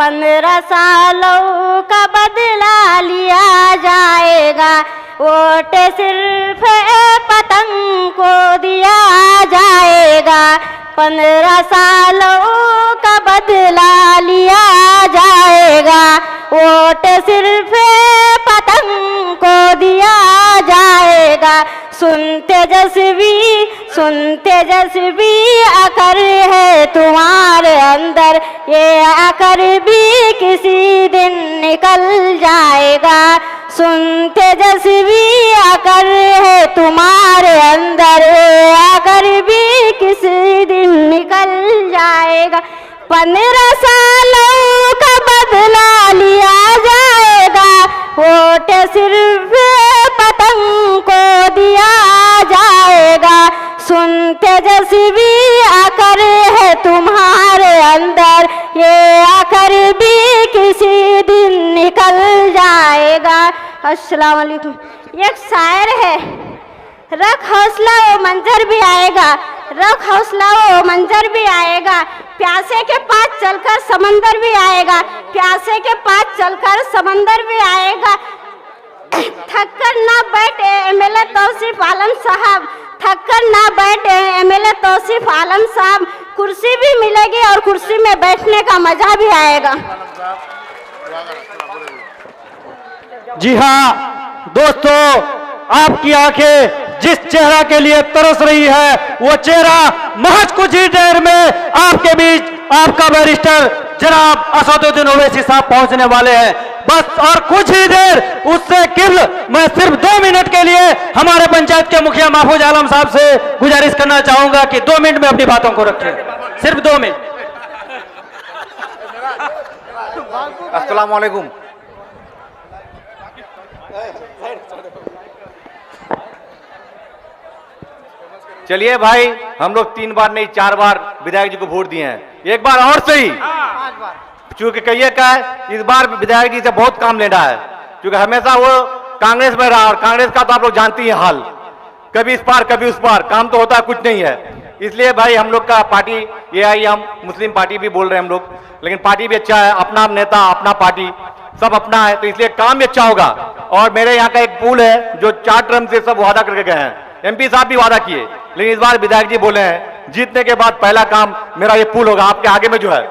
15 सालों का बदला लिया जाएगा, वोट सिर्फ पतंग को दिया जाएगा। 15 सालों का बदला लिया जाएगा, वोट सिर्फ पतंग को दिया जाएगा। सुन तेजस्वी अकर है तुम्हारे अंदर, ये अकर भी किसी दिन निकल जाएगा। सुन तेजस्वी अकर है तुम्हारे अंदर, ये अकर भी किसी दिन निकल जाएगा। 15 सालों का बदला लिया जाएगा, वोट सिर्फ पतंग को दिया जाएगा। सुन तेजस्वी अकर है तुम्हारे अंदर, ये अकर भी किसी दिन निकल जाएगा। अस्सलाम वालेकुम। एक शायर है, रख हौसला वो मंजर भी आएगा, रख हौसला वो मंजर भी आएगा। प्यासे के पास चलकर समंदर भी आएगा, प्यासे के पास चलकर समंदर भी आएगा। थककर ना बैठे एमएलए तौसीफ आलम साहब, थककर ना बैठे एमएलए तौसीफ आलम साहब। कुर्सी भी मिलेगी और कुर्सी में बैठने का मजा भी आएगा। जी हाँ दोस्तों, आपकी आंखें जिस चेहरा के लिए तरस रही है, वो चेहरा महज कुछ ही देर में आपके बीच आपका बैरिस्टर जनाब असदुद्दीन ओवैसी साहब पहुंचने वाले हैं। बस और कुछ ही देर उससे किबल मैं सिर्फ 2 मिनट के लिए हमारे पंचायत के मुखिया महफूज आलम साहब से गुजारिश करना चाहूंगा कि 2 मिनट में अपनी बातों को रखें, सिर्फ 2 मिनट। अस्सलाम वालेकुम। चलिए भाई, हम लोग 3 बार नहीं 4 बार विधायक जी को वोट दिए हैं, एक बार और सही, क्योंकि कहिए क्या है, इस बार विधायक जी से बहुत काम लेना है, क्योंकि हमेशा वो कांग्रेस में रहा और कांग्रेस का तो आप लोग जानती हैं हाल, कभी इस पार कभी उस पार, काम तो होता कुछ नहीं है। इसलिए भाई हम लोग का पार्टी AIM मुस्लिम पार्टी भी बोल रहे हैं हम लोग, लेकिन पार्टी भी अच्छा है, अपना नेता अपना पार्टी सब अपना है, तो इसलिए काम भी अच्छा होगा। और मेरे यहाँ का एक पुल है जो 4 टर्म से सब वादा करके गए हैं, MP साहब भी वादा किए, लेकिन इस बार विधायक जी बोले हैं जीतने के बाद पहला काम मेरा ये पुल होगा आपके आगे में जो है,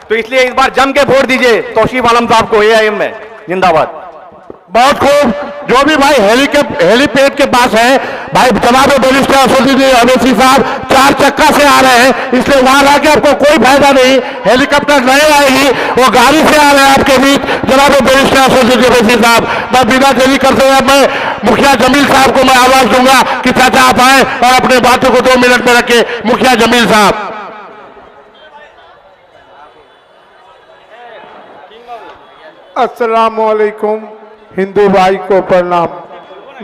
तो इसलिए इस बार जम के वोट दीजिए तौसीफ आलम साहब को AIM में। जिंदाबाद। बहुत खूब। जो भी भाई हेलीपैड के पास है, भाई जनाब बैरिस्टर असदुद्दीन ओवैसी साहब 4 चक्का से आ रहे हैं, इसलिए वहां रह के आपको कोई फायदा नहीं, हेलीकॉप्टर नहीं आएगी, वो गाड़ी से आ रहे हैं आपके बीच जनाब बैरिस्टर असदुद्दीन ओवैसी साहब। मैं बिना देरी करते हुए मैं मुखिया जमील साहब को मैं आवाज दूंगा कि चाचा आप आए और अपने बातों को 2 मिनट में रखे। मुखिया जमील साहब। अस्सलाम वालेकुम। हिंदू भाई को प्रणाम।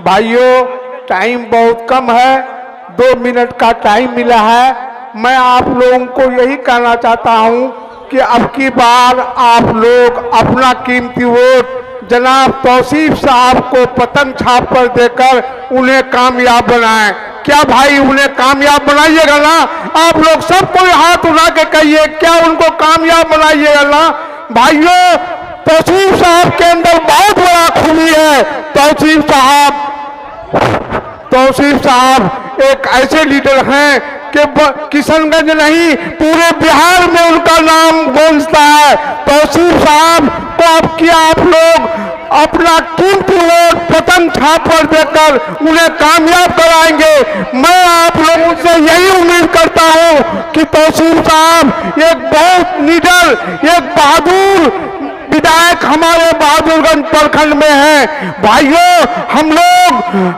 भाइयों, टाइम बहुत कम है, 2 मिनट का टाइम मिला है। मैं आप लोगों को यही कहना चाहता हूं कि अब की बार आप लोग अपना कीमती वोट जनाब तौसीफ साहब को पतंग छाप पर देकर उन्हें कामयाब बनाएं। क्या भाई उन्हें कामयाब बनाइएगा ना? आप लोग सब कोई हाथ उठा के कहिए, क्या उनको कामयाब बनाइएगा ना? भाइयों, तौसीफ साहब के अंदर बहुत बड़ा खूबी है। तौसीफ साहब एक ऐसे लीडर हैं कि किशनगंज नहीं पूरे बिहार में उनका नाम गूंजता है। तौसीफ साहब को अब क्या आप लोग अपना कीमती वोट पतंग छाप पर देकर उन्हें कामयाब कराएंगे। मैं आप लोगों से यही उम्मीद करता हूं कि तौसीफ साहब एक बहुत निडर, एक बहादुर विधायक हमारे बहादुरगंज प्रखंड में है। भाइयों, हम लोग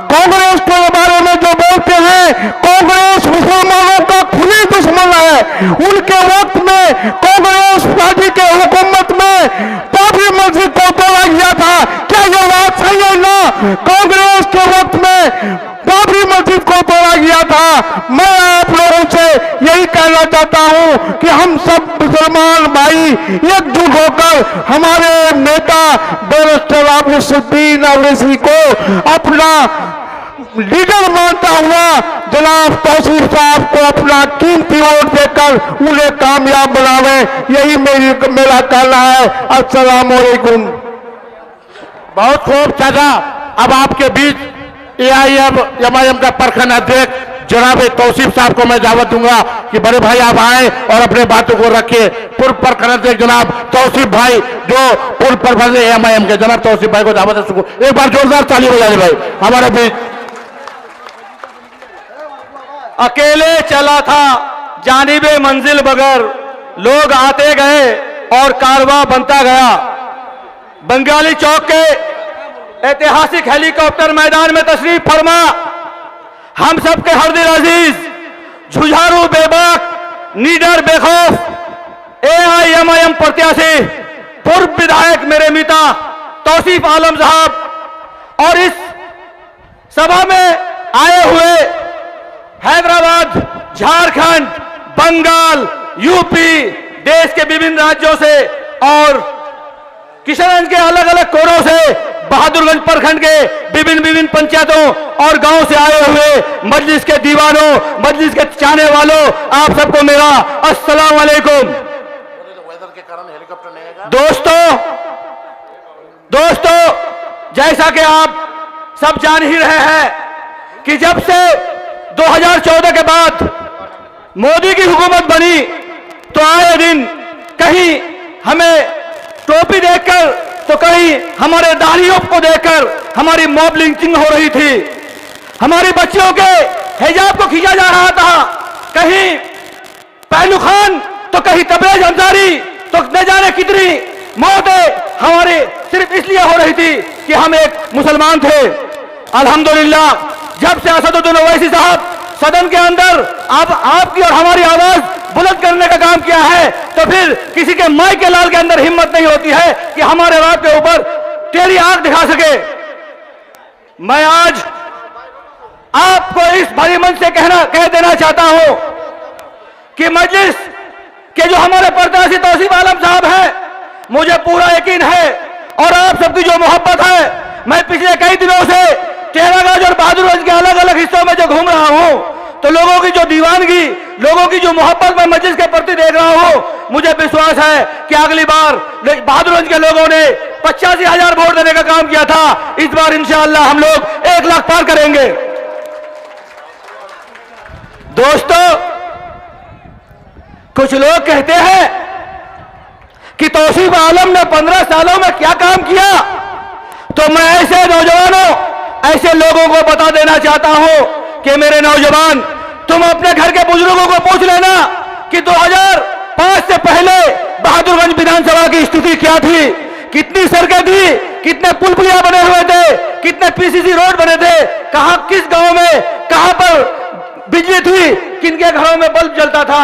कांग्रेस के बारे में जो बोलते हैं, कांग्रेस मुसलमानों का खुली दुश्मन है। उनके वक्त में कांग्रेस पार्टी के हुकूमत में बाबरी मस्जिद को तोड़ा गया था। क्या ये बात सही है ना? कांग्रेस के वक्त में बाबरी मस्जिद को तोड़ा गया था। मैं आप लोगों से यही कहना चाहता हूं कि हम सब मुसलमान भाई एकजुट होकर हमारे नेता बैरिस्टर असदुद्दीन ओवैसी को अपना लीडर मानता हुआ जनाब तौसीफ साहब को अपना कीमती वोट देकर उन्हें कामयाब बनावे, यही मेरा कहना है। अस्सलाम वालेकुम। बहुत खूब चाचा। अब आपके बीच AIM का प्रखंड अध्यक्ष जनाब तौसीफ साहब को मैं दावत दूंगा कि बड़े भाई आप आए और अपने बातों को रखिए। पूर्व प्रखंड अध्यक्ष जनाब तौसीफ भाई, जो पूर्व प्रखंड AIM के जनाब तौसीफ भाई को दावत है। एक बार जोरदार ताली बजाइए भाई हमारे बीच। अकेले चला था जानिबे मंजिल बगर, लोग आते गए और कारवां बनता गया। बंगाली चौक के ऐतिहासिक हेलीकॉप्टर मैदान में तशरीफ फरमा हम सबके हरदिल अजीज, झुझारू बेबाक, निडर बेखौफ AIM प्रत्याशी पूर्व विधायक मेरे मिता तौसीफ आलम साहब और इस सभा में आए हुए हैदराबाद, झारखंड, बंगाल, यूपी, देश के विभिन्न राज्यों से और किशनगंज के अलग अलग कोरों से, बहादुरगंज प्रखंड के विभिन्न पंचायतों और गांव से आए हुए मजलिस के दीवानों, मजलिस के चाहने वालों, आप सबको मेरा अस्सलाम वालेकुम। दोस्तों, जैसा कि आप सब जान ही रहे हैं कि जब से 2014 के बाद मोदी की हुकूमत बनी तो आए दिन कहीं हमें टोपी देखकर तो कहीं हमारे दाढ़ियों को देखकर हमारी मॉब लिंचिंग हो रही थी। हमारी बच्चियों के हिजाब को खींचा जा रहा था, कहीं पहलू खान तो कहीं तबरेज अंसारी, तो न जाने कितनी मौतें हमारी सिर्फ इसलिए हो रही थी कि हम एक मुसलमान थे। अल्हम्दुलिल्लाह जब से असदुद्दीन ओवैसी साहब सदन के अंदर अब आपकी और हमारी आवाज बुलंद करने का काम किया है तो फिर किसी के माई के लाल के अंदर हिम्मत नहीं होती है कि हमारे बाप के ऊपर टेढ़ी आंख दिखा सके। मैं आज आपको इस भरी मंच से कह देना चाहता हूं कि मजलिस के जो हमारे प्रत्याशी तौसीफ आलम साहब हैं, मुझे पूरा यकीन है और आप सबकी जो मोहब्बत है, मैं पिछले कई दिनों से टेरागंज और बहादुरगंज के अलग अलग हिस्सों में जो घूम रहा हूं तो लोगों की जो दीवानगी, लोगों की जो मोहब्बत मैं मस्जिद के प्रति देख रहा हूं, मुझे विश्वास है कि अगली बार बहादुरगंज के लोगों ने 85,000 वोट देने का काम किया था, इस बार इंशाअल्लाह हम लोग 1 लाख पार करेंगे। दोस्तों, कुछ लोग कहते हैं कि तौसीफ आलम ने 15 सालों में क्या काम किया, तो मैं ऐसे नौजवानों, ऐसे लोगों को बता देना चाहता हूं कि मेरे नौजवान, तुम अपने घर के बुजुर्गों को पूछ लेना कि 2005 से पहले बहादुरगंज विधानसभा की स्थिति क्या थी, कितनी सड़कें थी, कितने पुल पुलिया बने हुए थे, कितने PCC रोड बने थे, कहां किस गांव में कहां पर बिजली थी, किनके घरों में बल्ब जलता था।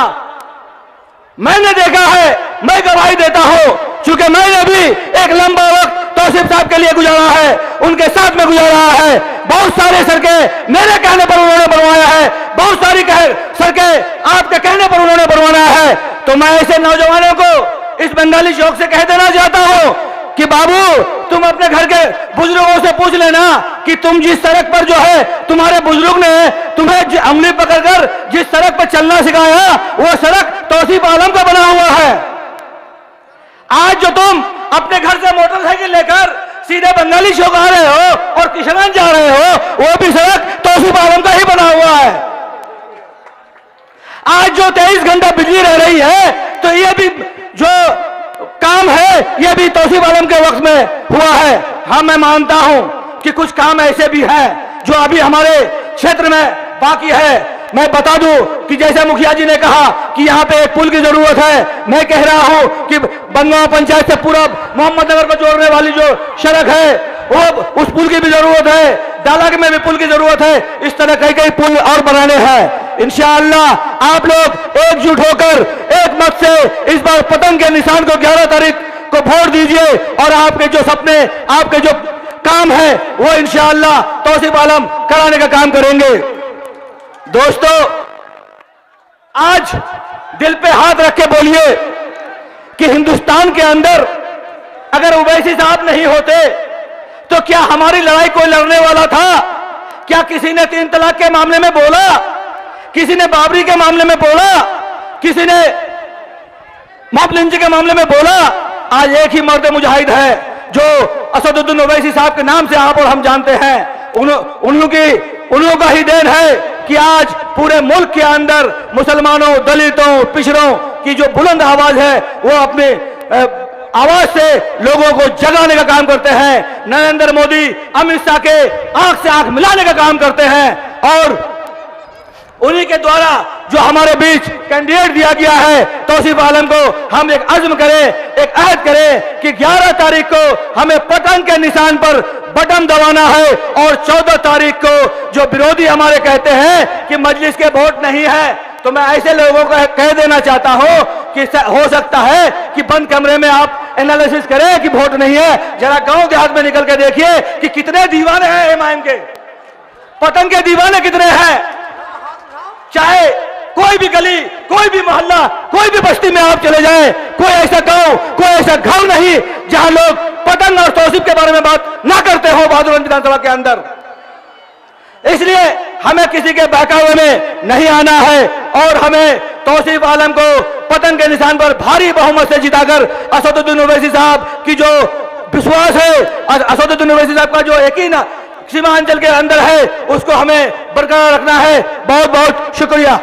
मैंने देखा है, मैं गवाही देता हूं, क्योंकि मैंने भी एक लंबा वक्त तौसीफ साहब के लिए गुजारा है, उनके साथ में गुजारा है। बहुत सारे सड़कें मेरे कहने पर उन्होंने बनवाया है, बहुत सारी सड़कें आपके कहने पर उन्होंने बनवाया है। तो मैं ऐसे नौजवानों को इस बंगाली चौक से कह देना चाहता हूं कि बाबू, तुम अपने घर के बुजुर्गों से पूछ लेना कि तुम जिस सड़क पर जो है, तुम्हारे बुजुर्ग ने तुम्हें उंगली पकड़कर जिस सड़क पर चलना सिखाया, वो सड़क तौसीफ आलम का बना हुआ है। आज जो तुम अपने घर से मोटरसाइकिल लेकर सीधे बंगाली चौक आ रहे हो और किशनगंज जा रहे हो, वो भी सड़क तौसीफ आलम का ही बना हुआ है। आज जो 23 घंटा बिजली रह रही है, तो ये भी जो काम है, ये भी तौसीफ आलम के वक्त में हुआ है। हाँ, मैं मानता हूं कि कुछ काम ऐसे भी हैं जो अभी हमारे क्षेत्र में बाकी है। मैं बता दूं कि जैसे मुखिया जी ने कहा कि यहाँ पे एक पुल की जरूरत है, मैं कह रहा हूं कि बनगांव पंचायत से पूरा मोहम्मदनगर को जोड़ने वाली जो सड़क है, वो उस पुल की भी जरूरत है, डालाग में भी पुल की जरूरत है। इस तरह कई कई पुल और बनाने हैं। इंशाअल्लाह आप लोग एकजुट होकर एक मत से इस बार पतंग के निशान को 11 तारीख को वोट दीजिए और आपके जो सपने, आपके जो काम है, वो इंशाअल्लाह तौसीफ आलम कराने का काम करेंगे। दोस्तों, आज दिल पे हाथ रख के बोलिए कि हिंदुस्तान के अंदर अगर ओवैसी साहब नहीं होते तो क्या हमारी लड़ाई कोई लड़ने वाला था? क्या किसी ने 3 तलाक के मामले में बोला? किसी ने बाबरी के मामले में बोला? किसी ने मॉब लिंचिंग के मामले में बोला? आज एक ही मर्द मुजाहिद है जो असदुद्दीन ओवैसी साहब के नाम से आप और हम जानते हैं। उन लोगों का ही देन है कि आज पूरे मुल्क के अंदर मुसलमानों, दलितों, पिछड़ों की जो बुलंद आवाज है वो अपने आवाज से लोगों को जगाने का काम करते हैं। नरेंद्र मोदी अमित शाह के आंख से आंख मिलाने का काम करते हैं और उन्हीं के द्वारा जो हमारे बीच कैंडिडेट दिया गया है तौसीफ आलम को हम एक अज़्म करें, एक अहद करें कि 11 तारीख को हमें पतंग के निशान पर बटन दबाना है और 14 तारीख को जो विरोधी हमारे कहते हैं कि मजलिस के वोट नहीं है, तो मैं ऐसे लोगों को कह देना चाहता हूं कि हो सकता है कि बंद कमरे में आप एनालिसिस करें कि वोट नहीं है। जरा गांव देहात में निकल के देखिए कि कितने दीवाने हैं एमआईएम के, पतंग के दीवाने कितने हैं। चाहे कोई भी गली, कोई भी मोहल्ला, कोई भी बस्ती में आप चले जाएं, कोई ऐसा गांव, कोई ऐसा घर नहीं जहां लोग पतंग और तौसीफ के बारे में बात ना करते हो बहादुरगंज विधानसभा के अंदर। इसलिए हमें किसी के बहकावे में नहीं आना है और हमें तौसीफ आलम को पतंग के निशान पर भारी बहुमत से जिताकर असदुद्दीन ओवैसी साहब की जो विश्वास है, असदुद्दीन ओवैसी साहब का जो यकीन सीमांचल के अंदर है, उसको हमें बरकरार रखना है। बहुत बहुत शुक्रिया।